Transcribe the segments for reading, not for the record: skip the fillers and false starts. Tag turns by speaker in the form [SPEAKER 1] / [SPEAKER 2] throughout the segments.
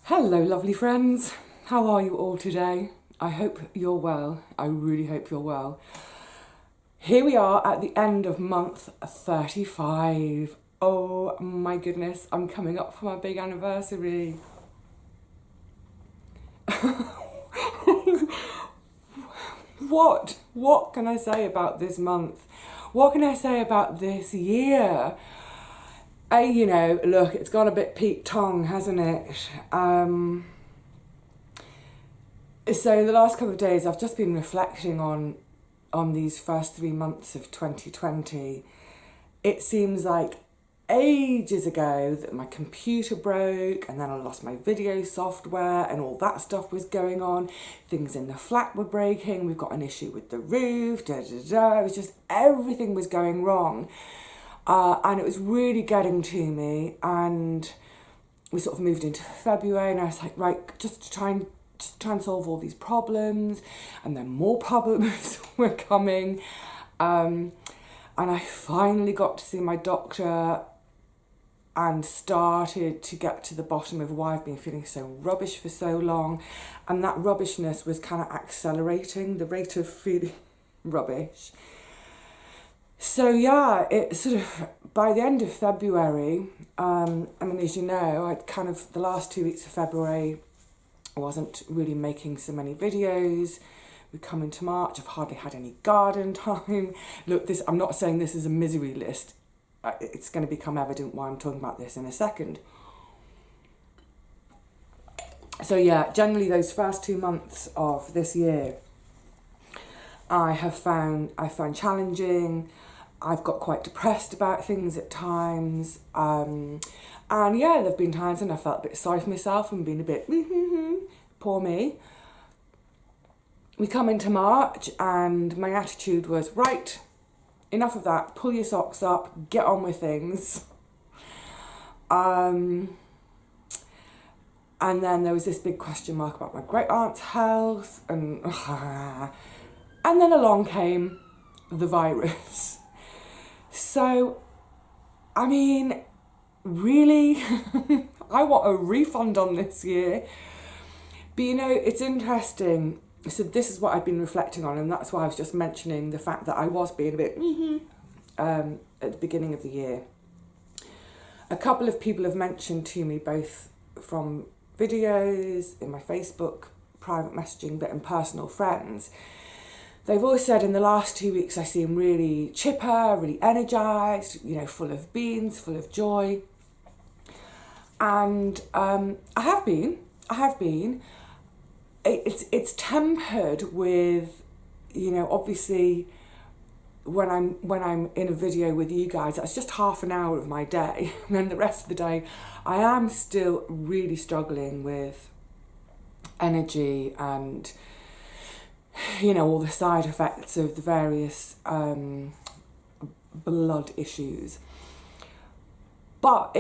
[SPEAKER 1] Hello, lovely friends. How are you all today? I hope you're well. I really hope you're well. Here we are at the end of month 35. Oh my goodness, I'm coming up for my big anniversary. What can I say about this month? What can I say about this year? Look, it's got a bit peak tongue, hasn't it? So the last couple of days I've just been reflecting on these first 3 months of 2020. It seems like ages ago that my computer broke and then I lost my video software and all that stuff was going on. Things in the flat were breaking, we've got an issue with the roof, da da da. It was just everything was going wrong. And it was really getting to me, and we sort of moved into February and I was like, right, just try and solve all these problems, and then more problems were coming. And I finally got to see my doctor and started to get to the bottom of why I've been feeling so rubbish for so long. And that rubbishness was kind of accelerating the rate of feeling rubbish. So yeah, it sort of, by the end of February, as you know, I'd kind of, the last 2 weeks of February, I wasn't really making so many videos. We come into March, I've hardly had any garden time. Look, I'm not saying this is a misery list. It's going to become evident why I'm talking about this in a second. So yeah, generally those first 2 months of this year, I found challenging. I've got quite depressed about things at times. And yeah, there have been times when I felt a bit sorry for myself and been a bit, poor me. We come into March and my attitude was, right, enough of that, pull your socks up, get on with things. And then there was this big question mark about my great aunt's health, and then along came the virus. So, really, I want a refund on this year. But it's interesting. So this is what I've been reflecting on, and that's why I was just mentioning the fact that I was being a bit at the beginning of the year. A couple of people have mentioned to me, both from videos, in my Facebook private messaging, but in personal friends. They've all said in the last 2 weeks I seem really chipper, really energised, full of beans, full of joy. And I have been. It's tempered with, obviously when I'm in a video with you guys, that's just half an hour of my day. And then the rest of the day, I am still really struggling with energy and all the side effects of the various blood issues. But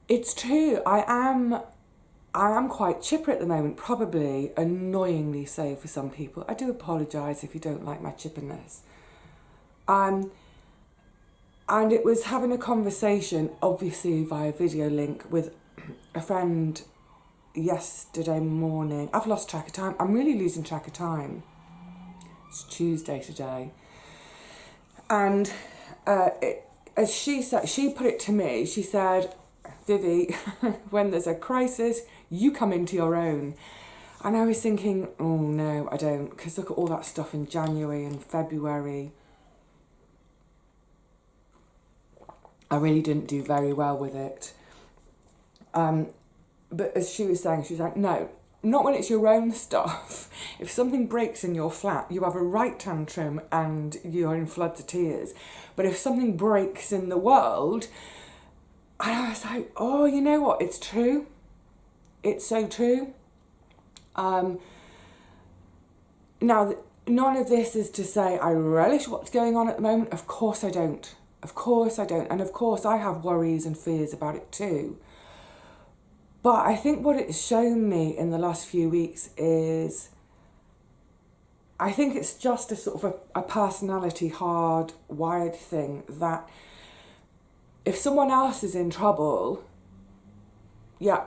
[SPEAKER 1] it's true, I am quite chipper at the moment, probably annoyingly so for some people. I do apologise if you don't like my chipperness. And it was having a conversation, obviously via video link, with a friend yesterday morning. I've lost track of time. I'm really losing track of time. It's Tuesday today. And as she said, she put it to me, she said, Vivi, when there's a crisis, you come into your own. And I was thinking, oh no, I don't, because look at all that stuff in January and February. I really didn't do very well with it. But as she was saying, she was like, no, not when it's your own stuff. If something breaks in your flat, you have a right tantrum and you're in floods of tears. But if something breaks in the world, and I was like, oh, you know what? It's true. It's so true. Now, none of this is to say I relish what's going on at the moment. Of course I don't. Of course I don't. And of course I have worries and fears about it too. But I think what it's shown me in the last few weeks is, I think it's just a sort of a personality hard-wired thing that if someone else is in trouble, yeah,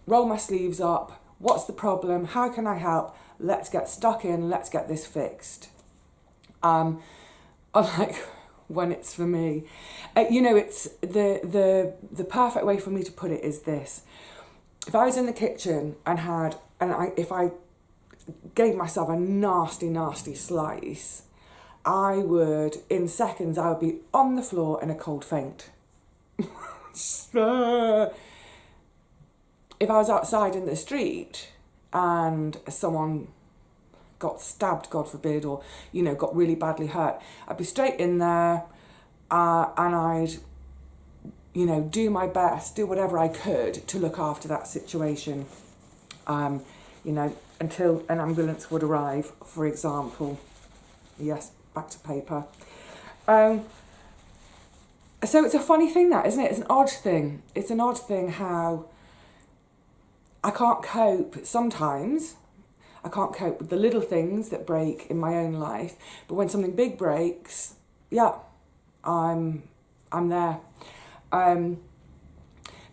[SPEAKER 1] roll my sleeves up. What's the problem? How can I help? Let's get stuck in. Let's get this fixed. Unlike when it's for me, it's the perfect way for me to put it is this: if I was in the kitchen if I gave myself a nasty slice, I would, in seconds, I would be on the floor in a cold faint. If I was outside in the street and someone got stabbed, God forbid, or, got really badly hurt, I'd be straight in there and I'd, do my best, do whatever I could to look after that situation, until an ambulance would arrive, for example. Yes, back to paper. So it's a funny thing, that, isn't it? It's an odd thing. It's an odd thing how I can't cope sometimes. I can't cope with the little things that break in my own life, but when something big breaks, yeah, I'm there.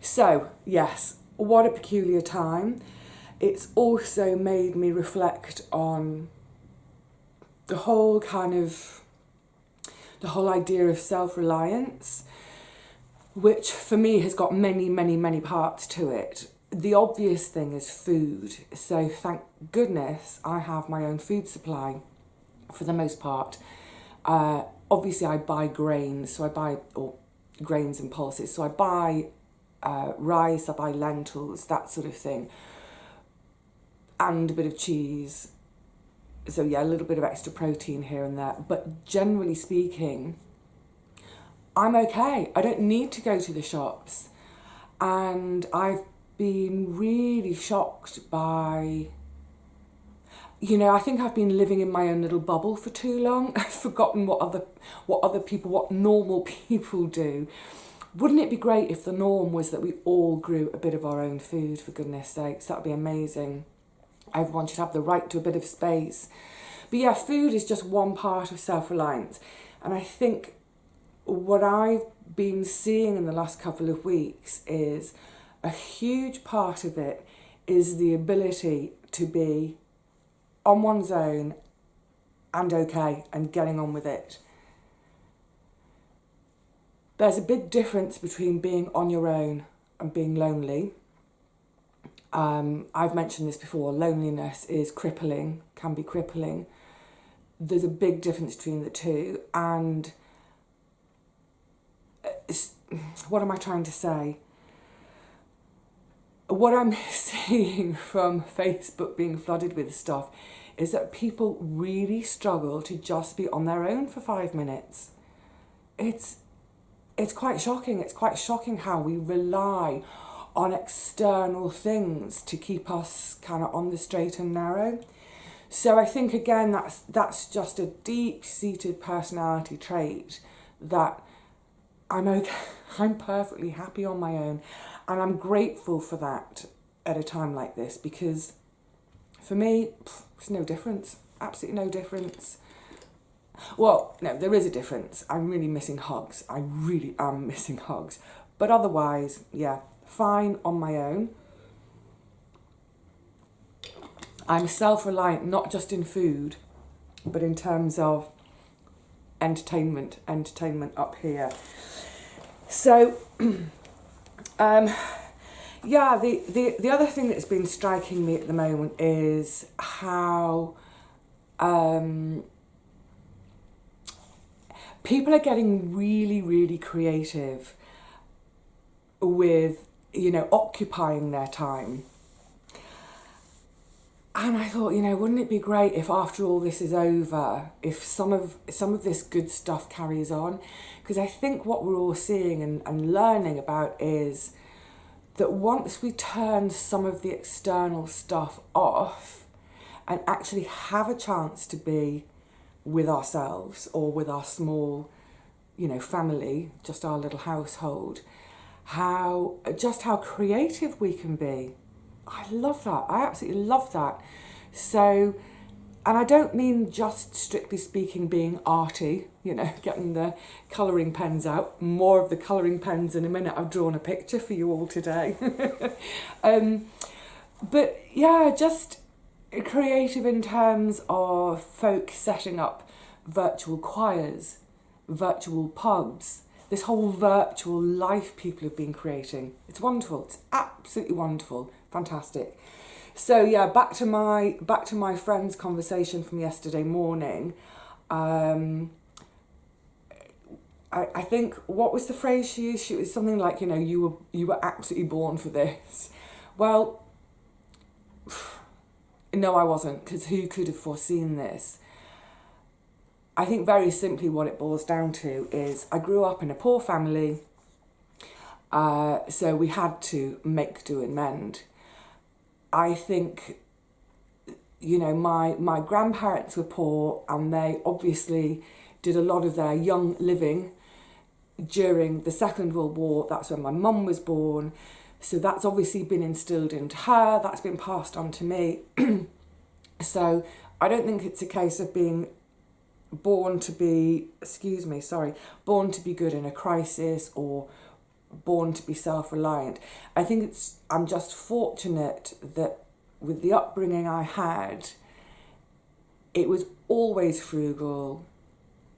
[SPEAKER 1] So yes, what a peculiar time. It's also made me reflect on the whole idea of self-reliance, which for me has got many parts to it. The obvious thing is food. So thank goodness I have my own food supply for the most part. Obviously I buy grains, or grains and pulses. So I buy rice, I buy lentils, that sort of thing. And a bit of cheese. So yeah, a little bit of extra protein here and there. But generally speaking, I'm okay. I don't need to go to the shops. And I've been really shocked by, I think I've been living in my own little bubble for too long. I've forgotten what normal people do. Wouldn't it be great if the norm was that we all grew a bit of our own food, for goodness sakes? That would be amazing. Everyone should have the right to a bit of space. But yeah, food is just one part of self-reliance. And I think what I've been seeing in the last couple of weeks is a huge part of it is the ability to be on one's own and okay and getting on with it. There's a big difference between being on your own and being lonely. I've mentioned this before, loneliness is crippling, can be crippling. There's a big difference between the two, and what am I trying to say? What I'm seeing from Facebook being flooded with stuff is that people really struggle to just be on their own for 5 minutes. It's quite shocking. It's quite shocking how we rely on external things to keep us kind of on the straight and narrow. So I think, again, that's just a deep-seated personality trait that I'm okay. I'm perfectly happy on my own, and I'm grateful for that at a time like this, because for me, it's no difference. Absolutely no difference. Well, no, there is a difference. I'm really missing hugs. I really am missing hugs. But otherwise, yeah, fine on my own. I'm self-reliant, not just in food, but in terms of entertainment up here. So, yeah, the other thing that's been striking me at the moment is how people are getting really creative with, occupying their time. And I thought, wouldn't it be great if after all this is over, if some of this good stuff carries on? Because I think what we're all seeing and learning about is that once we turn some of the external stuff off and actually have a chance to be with ourselves or with our small, family, just our little household, how creative we can be. I love that. I absolutely love that. So And I don't mean just strictly speaking being arty, you know, getting the colouring pens out. More of the colouring pens in a minute. I've drawn a picture for you all today. But yeah, just creative in terms of folk setting up virtual choirs, virtual pubs, this whole virtual life people have been creating. It's wonderful. It's absolutely wonderful. Fantastic. So yeah, back to my friend's conversation from yesterday morning. I think, what was the phrase she used? She was something like, you know, you were absolutely born for this. Well, no, I wasn't, because who could have foreseen this? I think very simply what it boils down to is I grew up in a poor family, so we had to make do and mend. I think, you know, my grandparents were poor, and they obviously did a lot of their young living during the Second World War. That's when my mum was born. So that's obviously been instilled into her. That's been passed on to me. So I don't think it's a case of being born to be good in a crisis or born to be self-reliant. I think I'm just fortunate that with the upbringing I had, it was always frugal.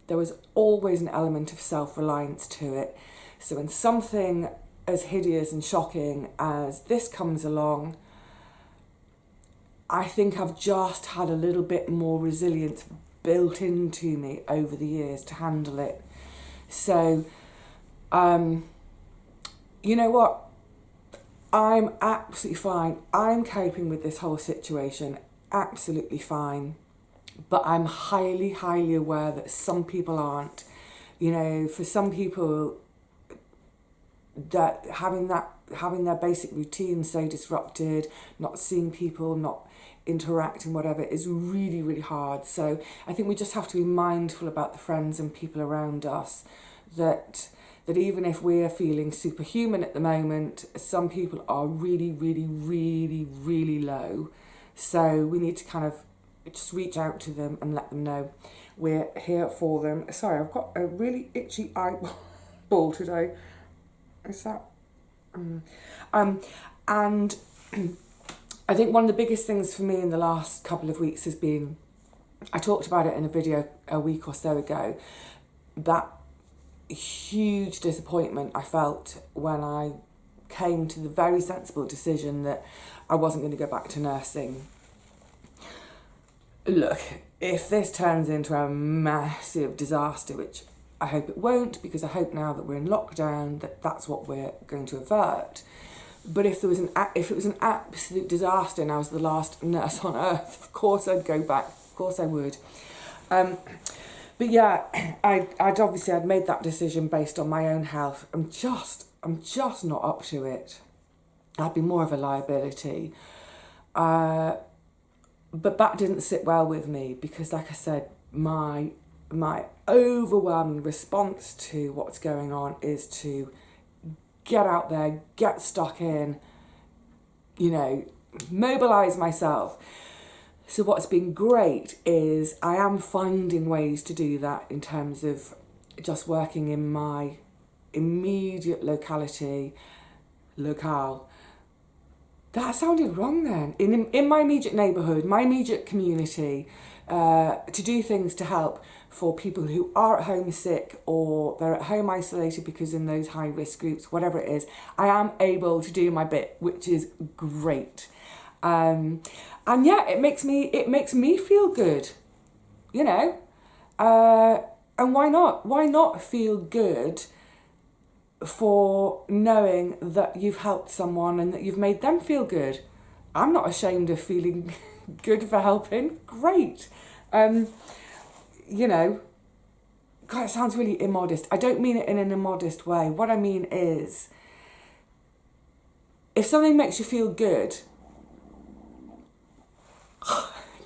[SPEAKER 1] There was always an element of self-reliance to it. So when something as hideous and shocking as this comes along, I think I've just had a little bit more resilience built into me over the years to handle it. So, you know what? I'm absolutely fine. I'm coping with this whole situation absolutely fine. But I'm highly, highly aware that some people aren't. You know, for some people, that having their basic routine so disrupted, not seeing people, not interacting, whatever, is really, really hard. So I think we just have to be mindful about the friends and people around us, that even if we're feeling superhuman at the moment, some people are really, really, really, really low. So we need to kind of just reach out to them and let them know we're here for them. Sorry, I've got a really itchy eyeball today. Is that? And I think one of the biggest things for me in the last couple of weeks has been, I talked about it in a video a week or so ago, that huge disappointment I felt when I came to the very sensible decision that I wasn't going to go back to nursing. Look, if this turns into a massive disaster, which I hope it won't, because I hope now that we're in lockdown that that's what we're going to avert. But if it was an absolute disaster and I was the last nurse on earth, of course I'd go back. Of course I would. But yeah, I'd made that decision based on my own health. I'm just not up to it. I'd be more of a liability. But that didn't sit well with me because, like I said, my overwhelming response to what's going on is to get out there, get stuck in, you know, mobilise myself. So what's been great is I am finding ways to do that in terms of just working in my immediate locale. That sounded wrong then. In my immediate neighbourhood, my immediate community, to do things to help for people who are at home sick or they're at home isolated because in those high risk groups, whatever it is, I am able to do my bit, which is great. And yeah, it makes me feel good, you know. And why not? Why not feel good for knowing that you've helped someone and that you've made them feel good? I'm not ashamed of feeling good for helping. Great. You know, God, it sounds really immodest. I don't mean it in an immodest way. What I mean is, if something makes you feel good,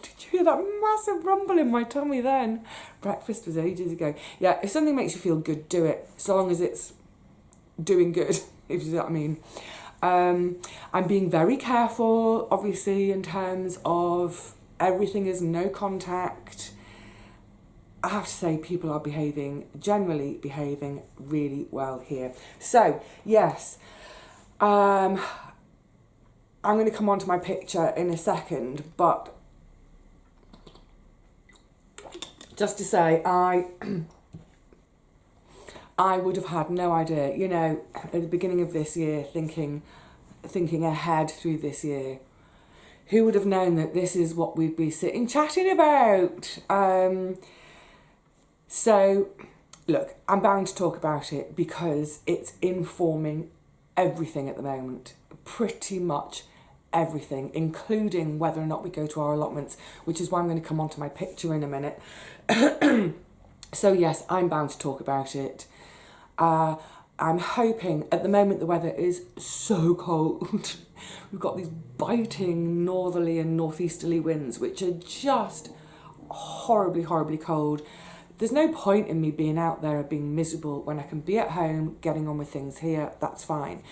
[SPEAKER 1] did you hear that massive rumble in my tummy then? Breakfast was ages ago. Yeah, if something makes you feel good, do it, so long as it's doing good, if you see what I mean. I'm being very careful, obviously, in terms of Everything is no contact. I have to say people are generally behaving really well here. So, yes, I'm going to come on to my picture in a second, but just to say, I would have had no idea, you know, at the beginning of this year, thinking ahead through this year, who would have known that this is what we'd be sitting chatting about? So, look, I'm bound to talk about it because it's informing everything at the moment, pretty much everything, including whether or not we go to our allotments, which is why I'm going to come on to my picture in a minute. So yes, I'm bound to talk about it. I'm hoping, at the moment the weather is so cold. We've got these biting northerly and northeasterly winds, which are just horribly, horribly cold. There's no point in me being out there being miserable when I can be at home, getting on with things here, that's fine.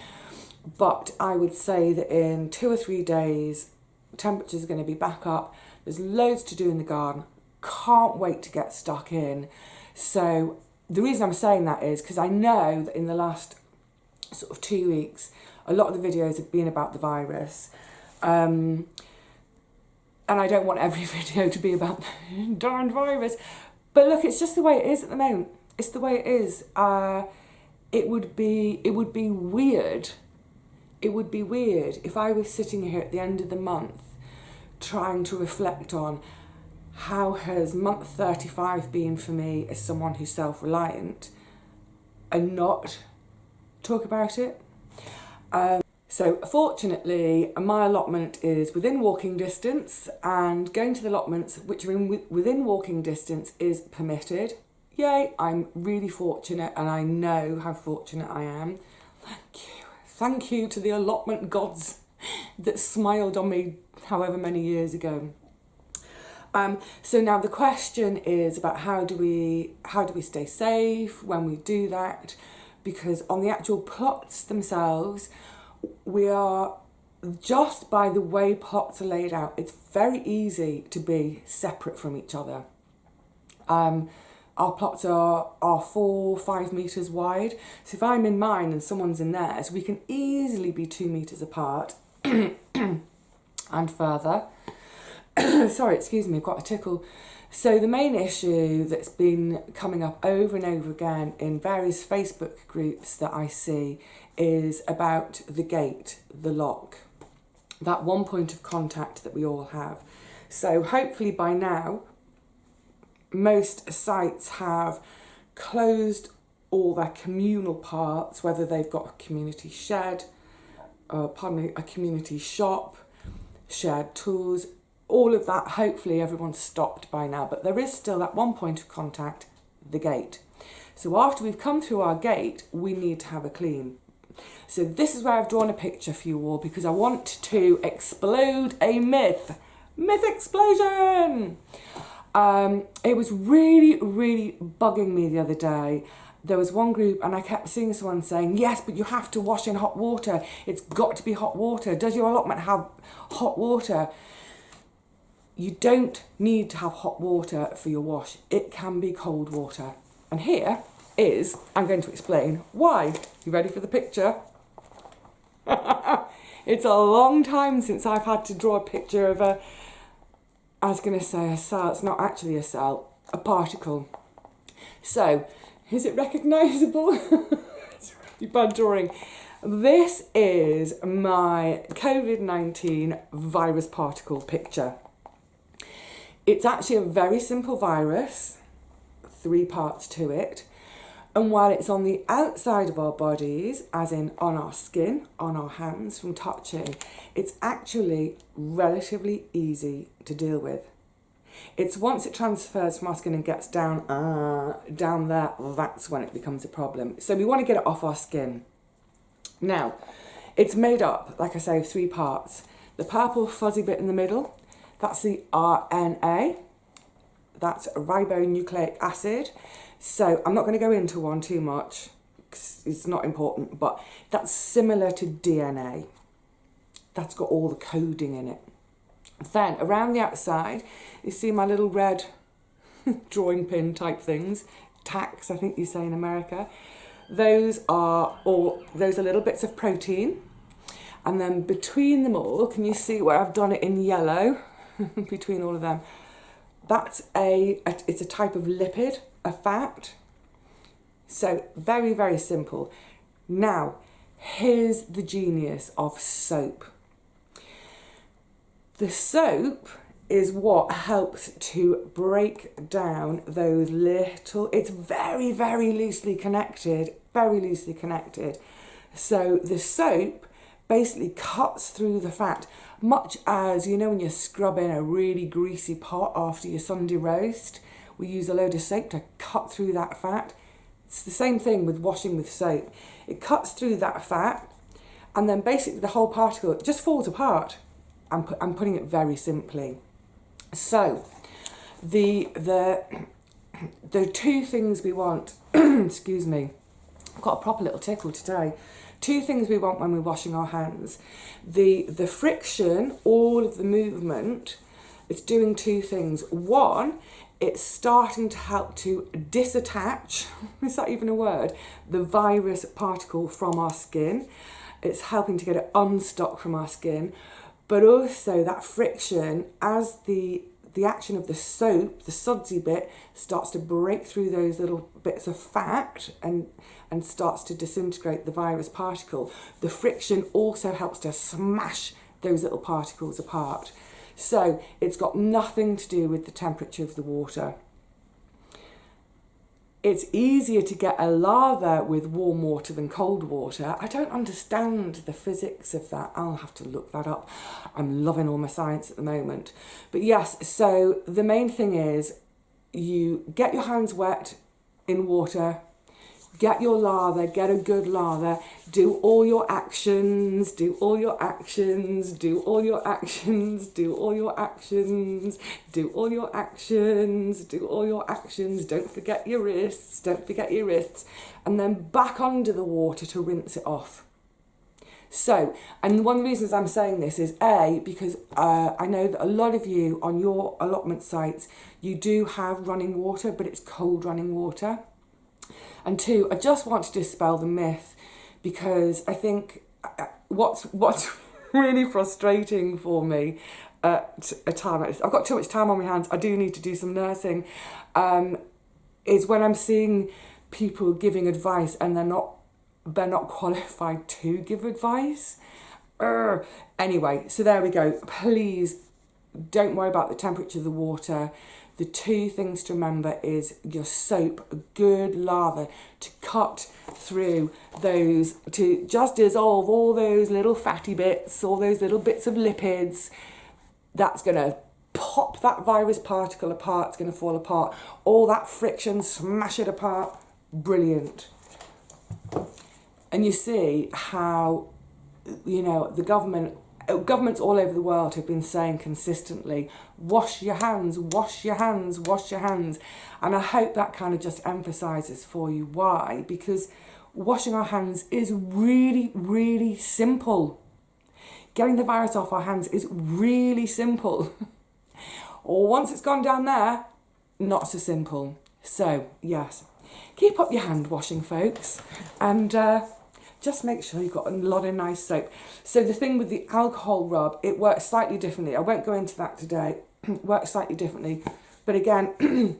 [SPEAKER 1] But I would say that in 2 or 3 days, temperatures are going to be back up. There's loads to do in the garden. Can't wait to get stuck in. So the reason I'm saying that is because I know that in the last sort of 2 weeks, a lot of the videos have been about the virus. And I don't want every video to be about the darn virus. But look, it's just the way it is at the moment. It's the way it is. It would be weird. It would be weird if I was sitting here at the end of the month trying to reflect on how has month 35 been for me as someone who's self-reliant and not talk about it. So fortunately, my allotment is within walking distance, and going to the allotments which are within walking distance is permitted. Yay, I'm really fortunate, and I know how fortunate I am. Thank you. Thank you to the allotment gods that smiled on me however many years ago. So now the question is about how do we stay safe when we do that? Because on the actual plots themselves, we are, just by the way plots are laid out, it's very easy to be separate from each other. Our plots are 4-5 metres wide. So if I'm in mine and someone's in theirs, we can easily be 2 metres apart and further. Sorry, excuse me, I've got a tickle. So the main issue that's been coming up over and over again in various Facebook groups that I see is about the gate, the lock, that one point of contact that we all have. So hopefully by now, most sites have closed all their communal parts, whether they've got a community shed, a community shop, shared tools, all of that. Hopefully everyone's stopped by now, but there is still that one point of contact, the gate. So after we've come through our gate, we need to have a clean. So this is where I've drawn a picture for you all, because I want to explode a myth. Myth explosion! It was really, really bugging me the other day. There was one group and I kept seeing someone saying, yes, but you have to wash in hot water. It's got to be hot water. Does your allotment have hot water? You don't need to have hot water for your wash. It can be cold water. And here is, I'm going to explain why. You ready for the picture? It's a long time since I've had to draw a picture of I was going to say a cell. It's not actually a cell, a particle. So, is it recognisable? It's really bad drawing. This is my COVID-19 virus particle picture. It's actually a very simple virus, 3 parts to it. And while it's on the outside of our bodies, as in on our skin, on our hands from touching, it's actually relatively easy to deal with. It's once it transfers from our skin and gets down there, that's when it becomes a problem. So we want to get it off our skin. Now, it's made up, like I say, of 3 parts. The purple fuzzy bit in the middle, that's the RNA. That's ribonucleic acid. So I'm not going to go into one too much because it's not important, but that's similar to DNA. That's got all the coding in it. Then around the outside, you see my little red drawing pin type things, tacks, I think you say in America. Those are little bits of protein. And then between them all, can you see where I've done it in yellow? Between all of them, it's a type of lipid, a fat. So very, very simple. Now, here's the genius of soap. The soap is what helps to break down those little, it's very, very loosely connected, So the soap basically cuts through the fat, much as, you know, when you're scrubbing a really greasy pot after your Sunday roast, we use a load of soap to cut through that fat. It's the same thing with washing with soap. It cuts through that fat, and then basically the whole particle just falls apart. I'm putting it very simply. So, the two things we want, excuse me, I've got a proper little tickle today. Two things we want when we're washing our hands. The friction, all of the movement, it's doing two things. One, it's starting to help to disattach, is that even a word, the virus particle from our skin. It's helping to get it unstuck from our skin. But also that friction, as the action of the soap, the sudsy bit, starts to break through those little bits of fat and starts to disintegrate the virus particle, the friction also helps to smash those little particles apart. So it's got nothing to do with the temperature of the water. It's easier to get a lather with warm water than cold water. I don't understand the physics of that. I'll have to look that up. I'm loving all my science at the moment. But yes, so the main thing is you get your hands wet in water, get your lather, get a good lather, do all your actions, do all your actions, do all your actions, do all your actions, do all your actions, do all your actions, don't forget your wrists, and then back under the water to rinse it off. So, and one of the reasons I'm saying this is because I know that a lot of you on your allotment sites, you do have running water, but it's cold running water. And two, I just want to dispel the myth, because I think what's really frustrating for me at a time like this, I've got too much time on my hands, I do need to do some nursing, is when I'm seeing people giving advice and they're not qualified to give advice. Anyway, so there we go. Please don't worry about the temperature of the water. The two things to remember is your soap, a good lather to cut through those, to just dissolve all those little fatty bits, all those little bits of lipids. That's going to pop that virus particle apart, it's going to fall apart. All that friction, smash it apart. Brilliant. And you see how, you know, the governments all over the world have been saying consistently, wash your hands, wash your hands, wash your hands. And I hope that kind of just emphasises for you why. Because washing our hands is really, really simple. Getting the virus off our hands is really simple. Or once it's gone down there, not so simple. So, yes, keep up your hand washing, folks. And just make sure you've got a lot of nice soap. So the thing with the alcohol rub, it works slightly differently. I won't go into that today. It works slightly differently. But again,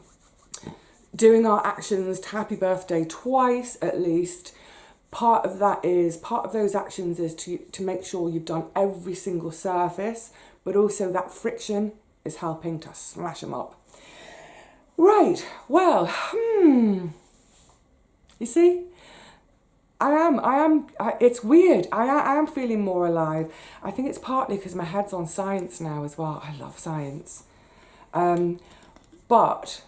[SPEAKER 1] doing our actions to happy birthday twice at least, part of those actions is to make sure you've done every single surface, but also that friction is helping to smash them up. Right, well, you see? It's weird. I am feeling more alive. I think it's partly because my head's on science now as well. I love science. But,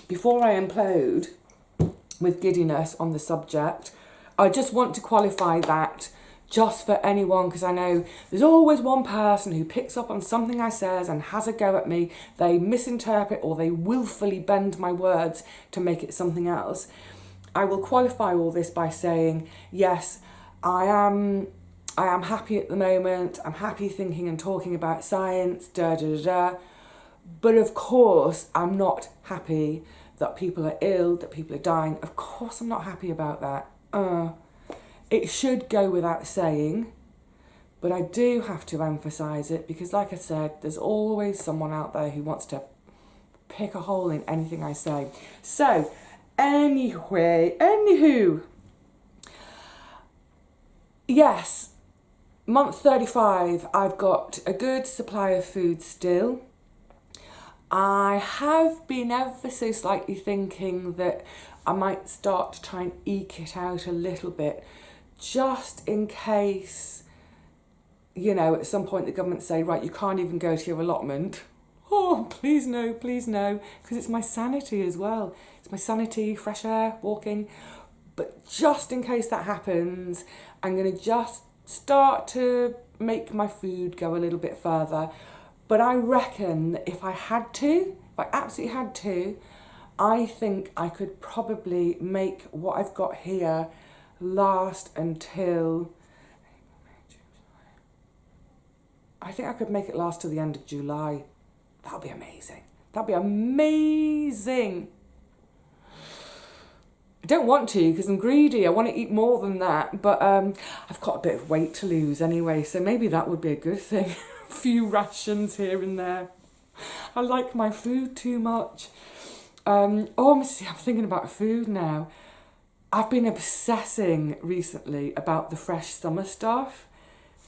[SPEAKER 1] before I implode with giddiness on the subject, I just want to qualify that just for anyone, because I know there's always one person who picks up on something I says and has a go at me. They misinterpret or they willfully bend my words to make it something else. I will qualify all this by saying, yes, I I am happy at the moment. I'm happy thinking and talking about science, But of course, I'm not happy that people are ill, that people are dying. Of course, I'm not happy about that. It should go without saying, but I do have to emphasise it because, like I said, there's always someone out there who wants to pick a hole in anything I say. So, anywho, yes, month 35, I've got a good supply of food still. I have been ever so slightly thinking that I might start to try and eke it out a little bit, just in case, you know, at some point the government say, right, you can't even go to your allotment. Oh, please no, because it's my sanity as well. It's my sanity, fresh air, walking. But just in case that happens, I'm going to just start to make my food go a little bit further. But I reckon that if I absolutely had to, I think I could probably make what I've got here last until, I think I could make it last till the end of July. That'll be amazing. That'll be amazing. I don't want to because I'm greedy. I want to eat more than that. But I've got a bit of weight to lose anyway, so maybe that would be a good thing. A few rations here and there. I like my food too much. I'm thinking about food now. I've been obsessing recently about the fresh summer stuff.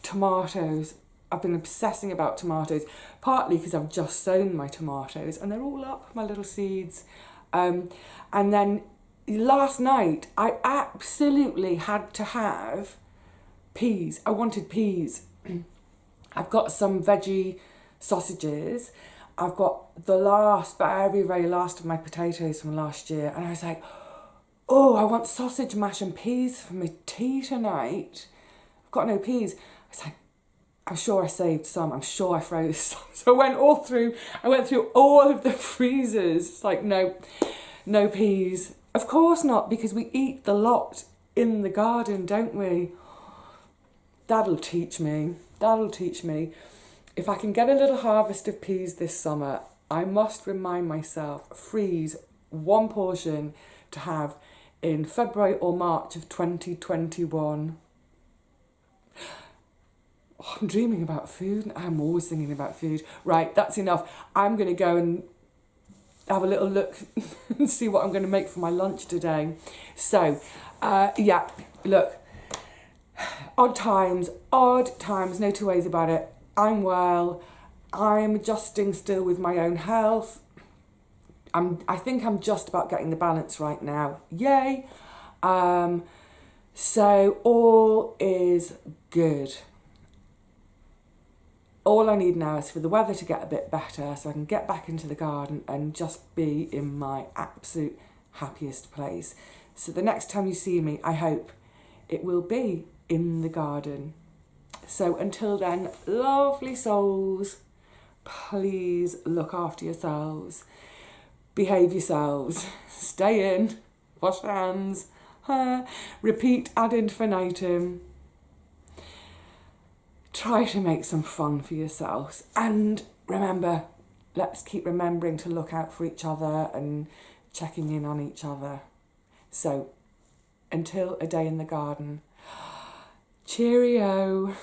[SPEAKER 1] Tomatoes. I've been obsessing about tomatoes, partly because I've just sown my tomatoes and they're all up, my little seeds. And then last night, I absolutely had to have peas. I wanted peas. I've got some veggie sausages. I've got the very, very last of my potatoes from last year. And I was like, oh, I want sausage mash and peas for my tea tonight. I've got no peas. I was like, I'm sure I saved some. I'm sure I froze some. So I went through all of the freezers. It's like, no peas. Of course not, because we eat the lot in the garden, don't we? That'll teach me. If I can get a little harvest of peas this summer, I must remind myself, freeze one portion to have in February or March of 2021. Oh, I'm dreaming about food. I'm always thinking about food. Right, that's enough. I'm going to go and have a little look and see what I'm going to make for my lunch today. So, look, odd times, no two ways about it. I'm well. I'm adjusting still with my own health. I think I'm just about getting the balance right now. Yay. So all is good. All I need now is for the weather to get a bit better so I can get back into the garden and just be in my absolute happiest place. So the next time you see me, I hope it will be in the garden. So until then, lovely souls, please look after yourselves, behave yourselves, stay in, wash hands, repeat ad infinitum. Try to make some fun for yourselves. And remember, let's keep remembering to look out for each other and checking in on each other. So, until a day in the garden, cheerio.